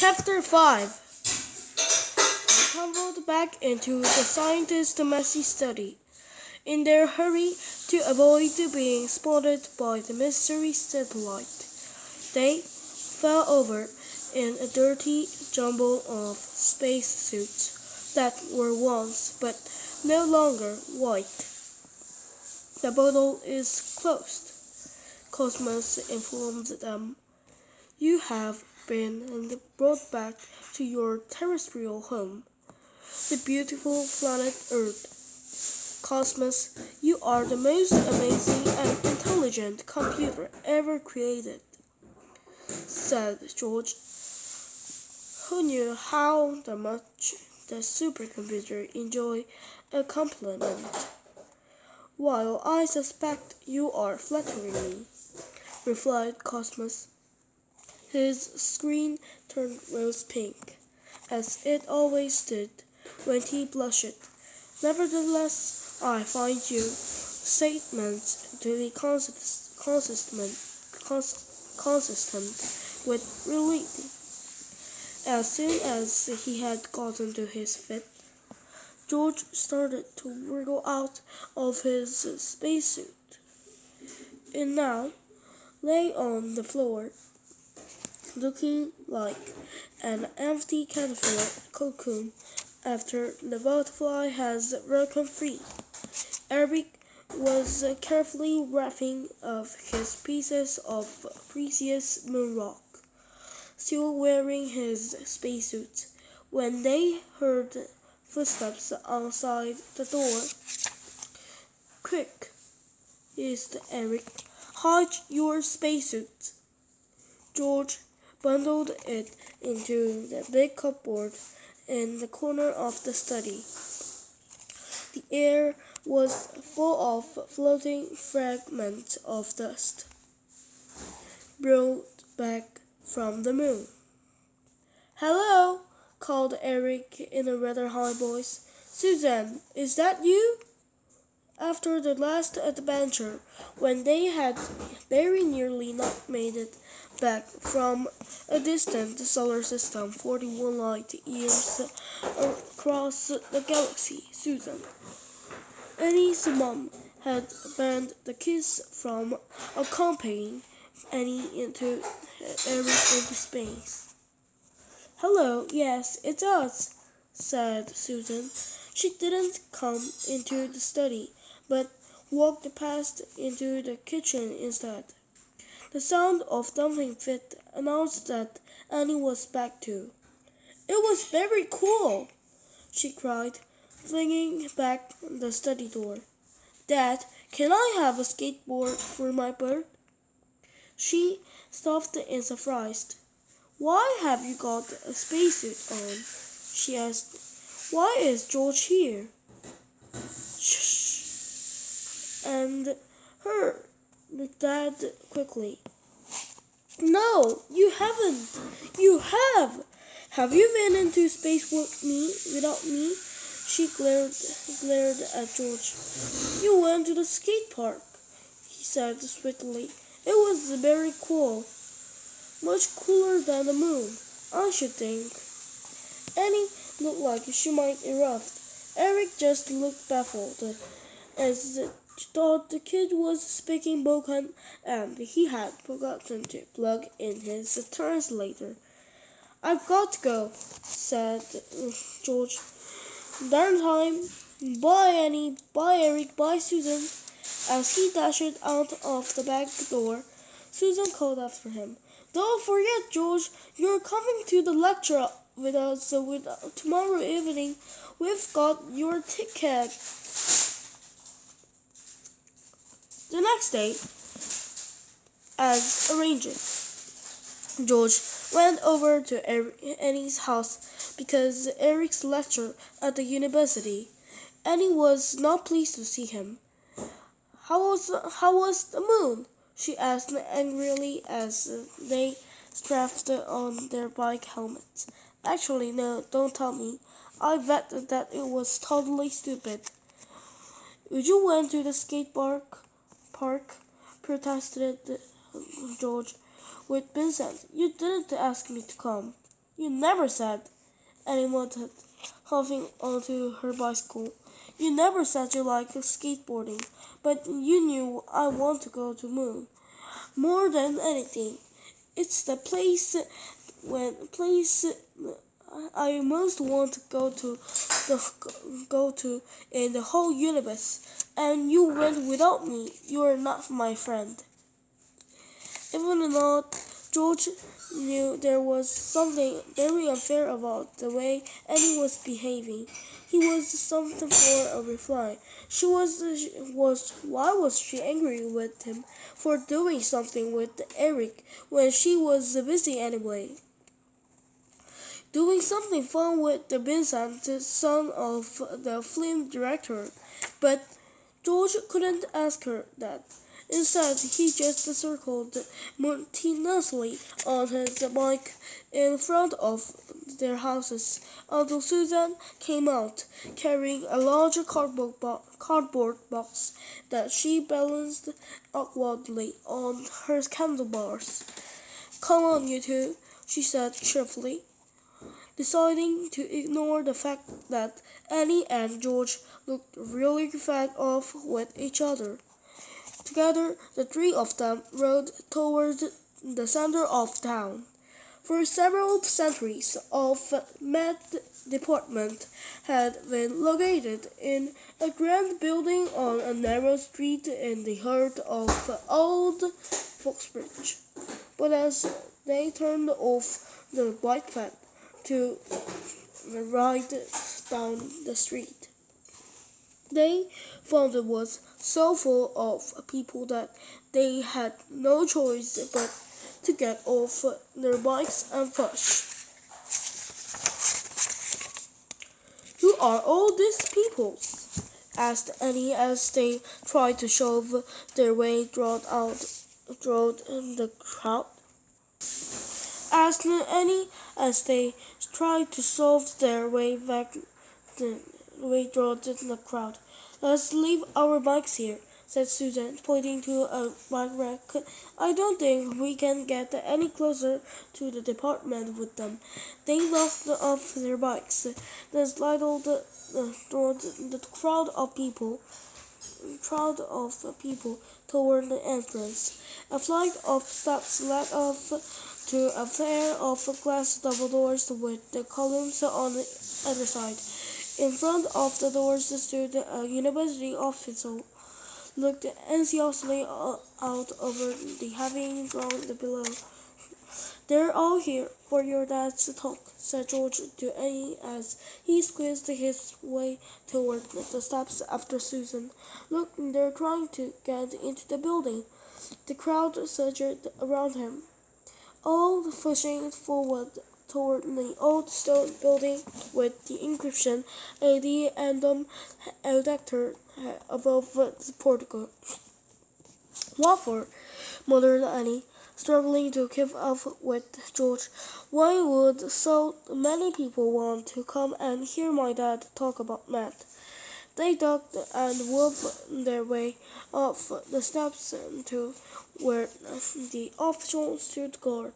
Chapter 5. They tumbled back into the scientist's messy study. In their hurry to avoid being spotted by the mystery satellite, they fell over in a dirty jumble of spacesuits that were once but no longer white. The bottle is closed, Cosmos informed them. You have been brought back to your terrestrial home, the beautiful planet Earth. Cosmos, you are the most amazing and intelligent computer ever created, said George, who knew how much the supercomputer enjoyed a compliment. While I suspect you are flattering me, replied Cosmos. His screen turned rose pink, as it always did when he blushed. Nevertheless, I find your statements to be consistent with reality. As soon as he had gotten to his feet, George started to wriggle out of his spacesuit. And now lay on the floor, looking like an empty caterpillar cocoon after the butterfly has broken free. Eric was carefully wrapping up his pieces of precious moon rock, still wearing his spacesuit, when they heard footsteps outside the door. Quick, hissed Eric. Hide your spacesuit. George bundled it into the big cupboard in the corner of the study. The air was full of floating fragments of dust, brought back from the moon. Hello, called Eric in a rather high voice. Susan, is that you? After the last adventure, when they had very nearly not made it back from a distant solar system 41 light years across the galaxy, Susan, Annie's mom had banned the kids from accompanying Annie into space. Hello, yes, it's us, said Susan. She didn't come into the study, but walked past into the kitchen instead. The sound of dumping feet announced that Annie was back too. It was very cool, she cried, flinging back the study door. Dad, can I have a skateboard for my bird? She stopped in surprise. Why have you got a spacesuit on? She asked. Why is George here? Shh. And her dad quickly. No, you haven't. You have. Have you been into space without me? She glared at George. You went to the skate park, he said sweetly. It was very cool. Much cooler than the moon, I should think. Annie looked like she might erupt. Eric just looked baffled, as he thought the kid was speaking broken and he had forgotten to plug in his translator. I've got to go, said George. Darn time. Bye, Annie. Bye, Eric. Bye, Susan. As he dashed out of the back door, Susan called after him. Don't forget, George, you're coming to the lecture with us tomorrow evening. We've got your ticket. The next day, as arranged, George went over to Annie's house because Eric's lecture at the university. Annie was not pleased to see him. How was the moon? She asked angrily as they strapped on their bike helmets. Actually, no, don't tell me. I bet that it was totally stupid. You went to the skate park, protested George with Vincent. You didn't ask me to come. You never said, Annie muttered, hopping onto her bicycle. You never said you liked skateboarding, but you knew I want to go to the moon. More than anything, it's the place I most want to go to in the whole universe. And you went without me. You are not my friend. Even though George knew there was something very unfair about the way Annie was behaving, he was something for a reply. Why was she angry with him for doing something with Eric when she was busy anyway? Doing something fun with the Vincent, the son of the film director. But George couldn't ask her that. Instead, he just circled monotonously on his bike in front of their houses until Susan came out, carrying a large cardboard box that she balanced awkwardly on her handlebars. Come on, you two, she said cheerfully, deciding to ignore the fact that Annie and George looked really fed off with each other. Together, the three of them rode toward the center of town. For several centuries, of Met Department had been located in a grand building on a narrow street in the heart of Old Foxbridge. But as they turned off the bike path to ride down the street, they found it was so full of people that they had no choice but to get off their bikes and push. Who are all these people? Asked Annie as they tried to shove their way through the crowd. Asked Annie as they tried to shove their way back the way through the crowd. Let's leave our bikes here, said Susan, pointing to a bike rack. I don't think we can get any closer to the department with them. They knocked off their bikes, then sidled toward the crowd of people toward the entrance. A flight of steps led up to a pair of glass double doors with the columns on the other side. In front of the doors stood a university official, looked anxiously out over the heavy ground below. They're all here for your dad's talk, said George to Annie as he squeezed his way toward the steps after Susan. Look, they're trying to get into the building. The crowd surged around him, all pushing forward toward the old stone building with the inscription AD Endum Elector above the portico. What for? Muttered Annie, struggling to keep up with George. Why would so many people want to come and hear my dad talk about Matt? They ducked and whooped their way up the steps to where the official stood guard.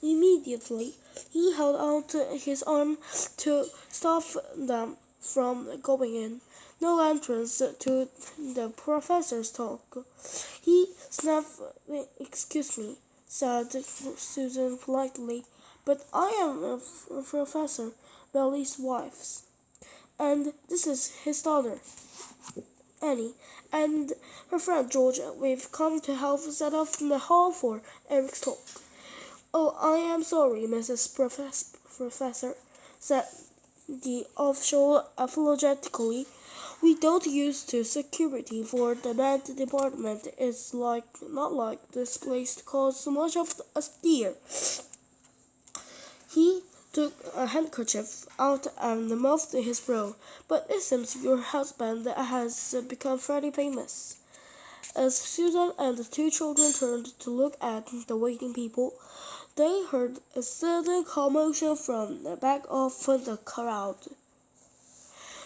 Immediately, he held out his arm to stop them from going in. No entrance to the professor's talk. He snapped, excuse me, said Susan politely, but I am a Professor Belly's wife, and this is his daughter, Annie, and her friend George. We've come to help set up the hall for Eric's talk. Oh, I am sorry, Mrs. Professor, said the official apologetically. We don't use to security for the med department. It's not like this place caused so much of a stir. He took a handkerchief out and mopped his brow. But it seems your husband has become very famous. As Susan and the two children turned to look at the waiting people, they heard a sudden commotion from the back of the crowd.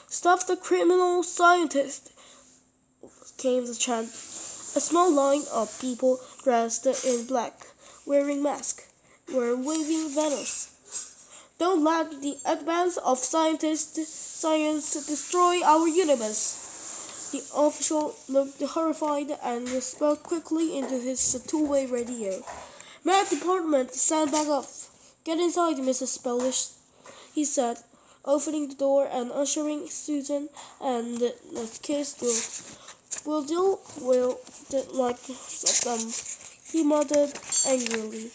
Stop the criminal scientist! Came the chant. A small line of people dressed in black, wearing masks, were waving banners. Don't let the advance of science destroy our universe. The official looked horrified and spoke quickly into his two-way radio. Math department, stand back up. Get inside, Mrs. Spellish, he said, opening the door and ushering Susan and the kids through. Will like them, he muttered angrily.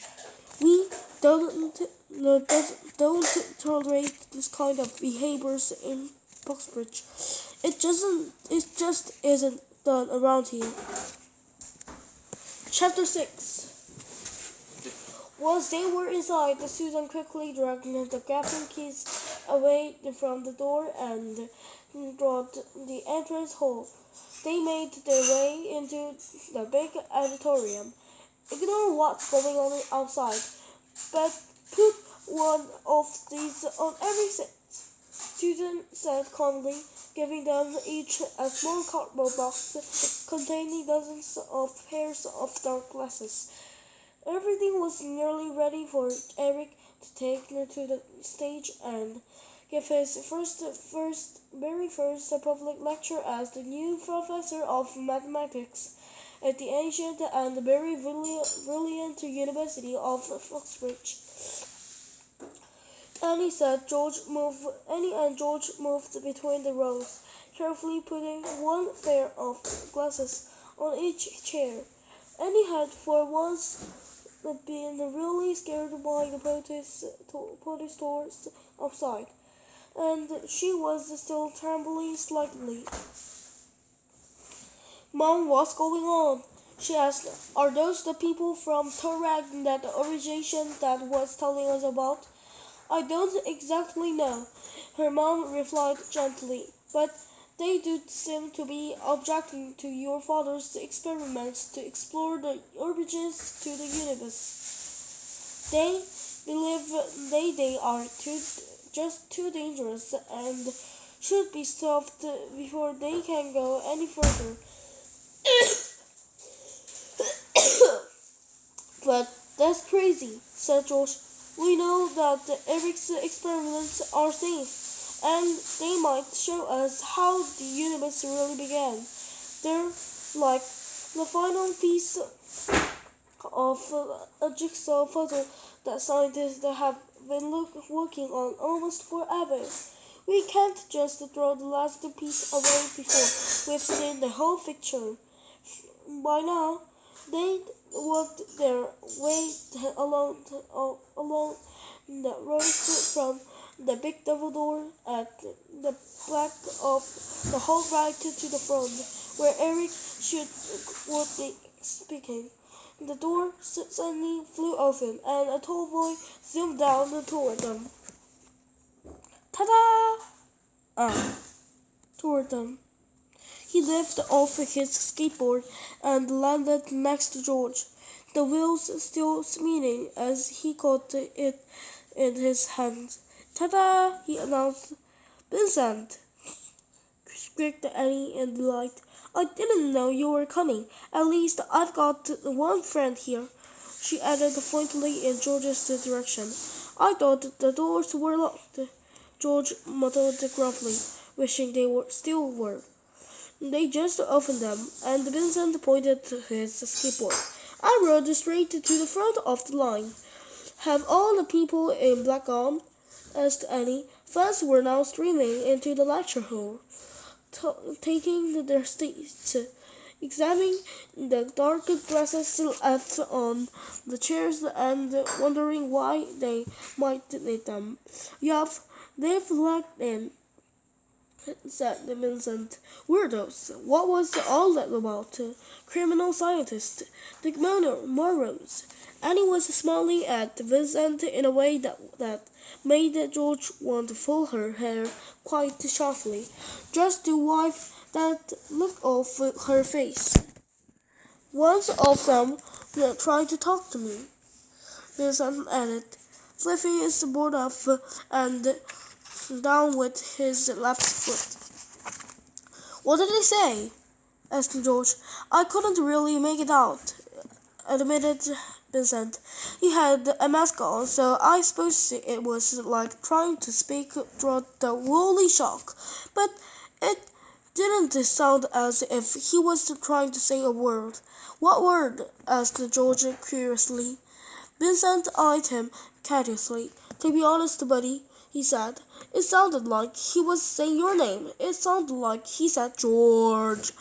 We don't, no, don't tolerate this kind of behaviors in Boxbridge. It just isn't done around here. Chapter 6. Once they were inside, Susan quickly dragged the gaffing keys away from the door and brought the entrance hall. They made their way into the big auditorium. Ignore what's going on outside, but put one of these on every seat, Susan said calmly, giving them each a small cardboard box containing dozens of pairs of dark glasses. Everything was nearly ready for Eric to take to the stage and give his very first public lecture as the new professor of mathematics at the ancient and very brilliant University of Oxbridge. Annie and George moved between the rows, carefully putting one pair of glasses on each chair. Annie had for once been really scared by the protestors outside, and she was still trembling slightly. Mom, what's going on? She asked. Are those the people from Torag that organization that was telling us about? I don't exactly know, her mom replied gently, but they do seem to be objecting to your father's experiments to explore the origins to the universe. They believe they are just too dangerous and should be stopped before they can go any further. But that's crazy, said George. We know that Eric's experiments are safe, and they might show us how the universe really began. They're like the final piece of a jigsaw puzzle that scientists have been working on almost forever. We can't just throw the last piece away before we've seen the whole picture. By now, they'd worked their way along the road from the big double door at the back of the hall right to the front, where Eric would be speaking. The door suddenly flew open, and a tall boy zoomed down toward them. Ta-da! Toward them. He lifted off his skateboard and landed next to George, the wheels still spinning as he caught it in his hands. Ta-da! He announced. Vincent! Squeaked Annie in delight. I didn't know you were coming. At least I've got one friend here, she added pointedly in George's direction. I thought the doors were locked, George muttered gruffly, wishing they still were. They just opened them, and Vincent pointed to his skateboard. I rode straight to the front of the line. Have all the people in black gone? Asked Annie. Fans were now streaming into the lecture hall, taking their seats, examining the dark glasses left on the chairs and wondering why they might need them. Yup, they've locked in, said Vincent. Weirdos. What was all that about? Criminal scientists. The morons. Annie was smiling at Vincent in a way that made George want to pull her hair quite sharply, just to wipe that look off her face. One of them tried to talk to me, Vincent added, flipping his board up and down with his left foot. What did he say? Asked George. I couldn't really make it out, admitted Vincent. He had a mask on, so I suppose it was like trying to speak through the woolly shock. But it didn't sound as if he was trying to say a word. What word? Asked George curiously. Vincent eyed him curiously. To be honest, buddy, he said, it sounded like he was saying your name. It sounded like he said George.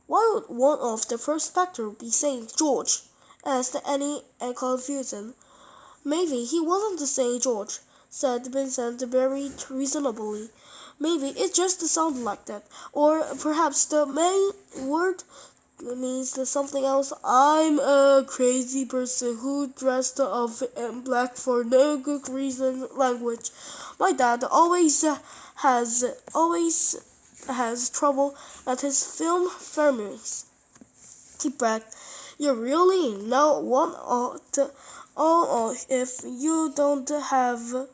Why would one of the first Spectre be saying George? Asked Annie in confusion. Maybe he wasn't saying George, said Vincent very reasonably. Maybe it just sounded like that. Or perhaps the main word means something else. I'm a crazy person who dressed up in black for no good reason language. My dad always has trouble at his film premieres. He bragged. You really know one ought all if you don't have